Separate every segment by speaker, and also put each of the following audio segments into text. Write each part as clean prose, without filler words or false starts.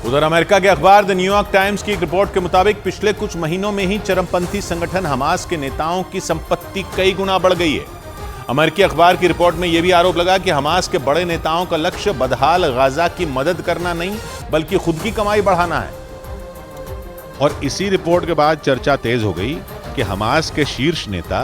Speaker 1: उधर अमेरिका के अखबार द न्यूयॉर्क टाइम्स की एक रिपोर्ट के मुताबिक पिछले कुछ महीनों में ही चरमपंथी संगठन हमास के नेताओं की संपत्ति कई गुना बढ़ गई है। अमेरिकी अखबार की रिपोर्ट में यह भी आरोप लगा कि हमास के बड़े नेताओं का लक्ष्य बदहाल गाजा की मदद करना नहीं बल्कि खुद की कमाई बढ़ाना है। और इसी रिपोर्ट के बाद चर्चा तेज हो गई कि हमास के शीर्ष नेता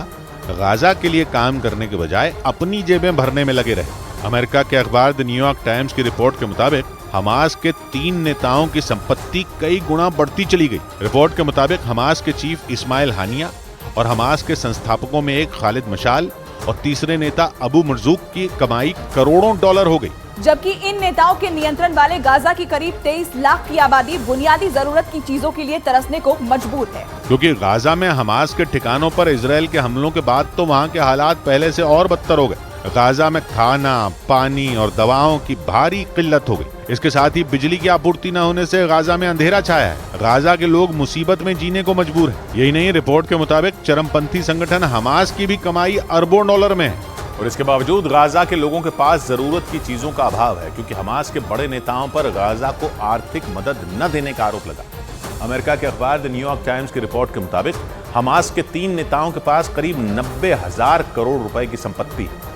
Speaker 1: गाजा के लिए काम करने के बजाय अपनी जेबें भरने में लगे रहे। अमेरिका के अखबार द न्यूयॉर्क टाइम्स की रिपोर्ट के मुताबिक हमास के 3 नेताओं की संपत्ति कई गुना बढ़ती चली गई। रिपोर्ट के मुताबिक हमास के चीफ इस्माइल हानिया और हमास के संस्थापकों में एक खालिद मशाल और तीसरे नेता अबू मरजूक की कमाई करोड़ों डॉलर हो गई,
Speaker 2: जबकि इन नेताओं के नियंत्रण वाले गाजा की करीब 23 लाख की आबादी बुनियादी जरूरत की चीजों के लिए तरसने को मजबूर है।
Speaker 1: क्योंकि गाजा में हमास के ठिकानों पर इजरायल के हमलों के बाद तो वहाँ के हालात पहले से और बदतर हो गए। गाजा में खाना, पानी और दवाओं की भारी किल्लत हो गई। इसके साथ ही बिजली की आपूर्ति न होने से गाजा में अंधेरा छाया है। गाजा के लोग मुसीबत में जीने को मजबूर हैं। यही नहीं, रिपोर्ट के मुताबिक चरमपंथी संगठन हमास की भी कमाई अरबों डॉलर में है और इसके बावजूद गाजा के लोगों के पास जरूरत की चीजों का अभाव है, क्योंकि हमास के बड़े नेताओं पर गाजा को आर्थिक मदद न देने का आरोप लगा। अमेरिका के अखबार द न्यूयॉर्क टाइम्स की रिपोर्ट के मुताबिक हमास के 3 नेताओं के पास करीब 90,000 करोड़ रुपए की संपत्ति है,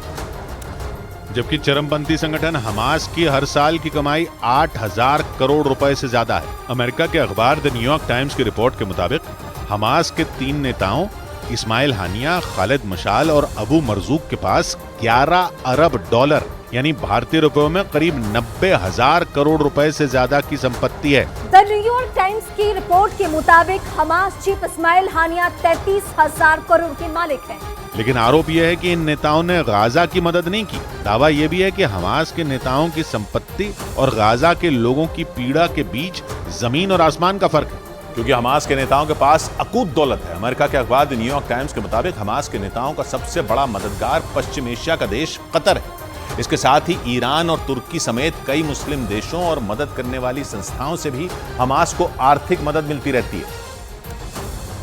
Speaker 1: जबकि चरमपंथी संगठन हमास की हर साल की कमाई 8,000 करोड़ रुपए से ज्यादा है। अमेरिका के अखबार द न्यूयॉर्क टाइम्स की रिपोर्ट के मुताबिक हमास के 3 नेताओं इस्माइल हानिया, खालिद मशाल और अबू मरजूक के पास 11 अरब डॉलर यानी भारतीय रुपयों में करीब 90,000 करोड़ रुपए से ज्यादा की संपत्ति है।
Speaker 3: द न्यूयॉर्क टाइम्स की रिपोर्ट के मुताबिक हमास चीफ इस्माइल हानिया 33,000 करोड़ के मालिक हैं।
Speaker 1: लेकिन आरोप यह है कि इन नेताओं ने गाजा की मदद नहीं की। दावा यह भी है कि हमास के नेताओं की संपत्ति और गाजा के लोगों की पीड़ा के बीच जमीन और आसमान का फर्क है, क्योंकि हमास के नेताओं के पास अकूत दौलत है। अमेरिका के अखबार द न्यूयॉर्क टाइम्स के मुताबिक हमास के नेताओं का सबसे बड़ा मददगार पश्चिम एशिया का देश कतर है। इसके साथ ही ईरान और तुर्की समेत कई मुस्लिम देशों और मदद करने वाली संस्थाओं से भी हमास को आर्थिक मदद मिलती रहती है,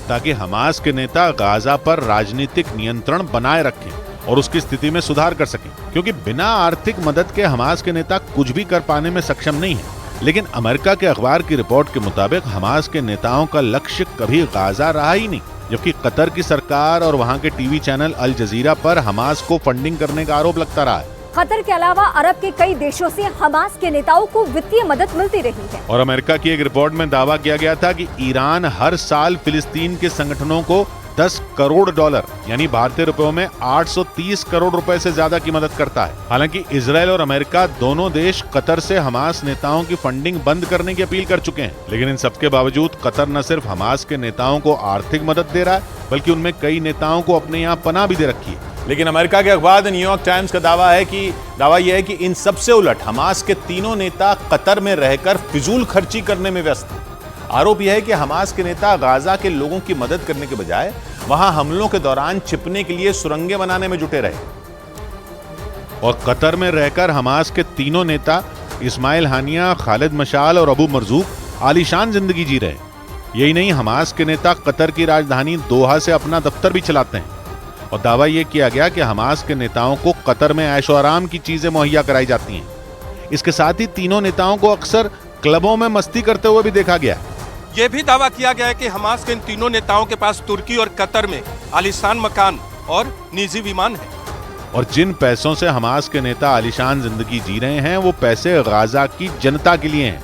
Speaker 1: ताकि हमास के नेता गाजा पर राजनीतिक नियंत्रण बनाए रखें और उसकी स्थिति में सुधार कर सकें। क्योंकि बिना आर्थिक मदद के हमास के नेता कुछ भी कर पाने में सक्षम नहीं है। लेकिन अमेरिका के अखबार की रिपोर्ट के मुताबिक हमास के नेताओं का लक्ष्य कभी गाजा रहा ही नहीं, जबकि कतर की सरकार और वहां के टीवी चैनल अल जजीरा पर हमास को फंडिंग करने का आरोप लगता रहा है।
Speaker 3: कतर के अलावा अरब के कई देशों से हमास के नेताओं को वित्तीय मदद मिलती रही है।
Speaker 1: और अमेरिका की एक रिपोर्ट में दावा किया गया था कि ईरान हर साल फिलिस्तीन के संगठनों को 10 करोड़ डॉलर यानी भारतीय रुपयों में 830 करोड़ रुपए से ज्यादा की मदद करता है। हालांकि इजरायल और अमेरिका दोनों देश कतर से हमास नेताओं की फंडिंग बंद करने की अपील कर चुके हैं। लेकिन इन सबके बावजूद कतर न सिर्फ हमास के नेताओं को आर्थिक मदद दे रहा है, बल्कि उनमें कई नेताओं को अपने यहाँ पनाह भी दे रखी है। लेकिन अमेरिका के अखबार द न्यूयॉर्क टाइम्स का दावा यह है कि इन सबसे उलट हमास के तीनों नेता कतर में रहकर फिजूल खर्ची करने में व्यस्त हैं। आरोप यह है कि हमास के नेता गाजा के लोगों की मदद करने के बजाय वहां हमलों के दौरान छिपने के लिए सुरंगें बनाने में जुटे रहे। और कतर में रहकर हमास के तीनों नेता इस्माइल हानिया, खालिद मशाल और अबू मरजूक आलीशान जिंदगी जी रहे। यही नहीं, हमास के नेता कतर की राजधानी दोहा से अपना दफ्तर भी चलाते हैं। और दावा यह किया गया कि हमास के नेताओं को कतर में ऐशो आराम की चीजें मुहैया कराई जाती हैं। इसके साथ ही तीनों नेताओं को अक्सर क्लबों में मस्ती करते हुए भी देखा गया।
Speaker 4: ये भी दावा किया गया है कि हमास के इन तीनों नेताओं के पास तुर्की और कतर में आलीशान मकान और निजी विमान है।
Speaker 1: और जिन पैसों से हमास के नेता आलीशान जिंदगी जी रहे हैं, वो पैसे गाजा की जनता के लिए हैं।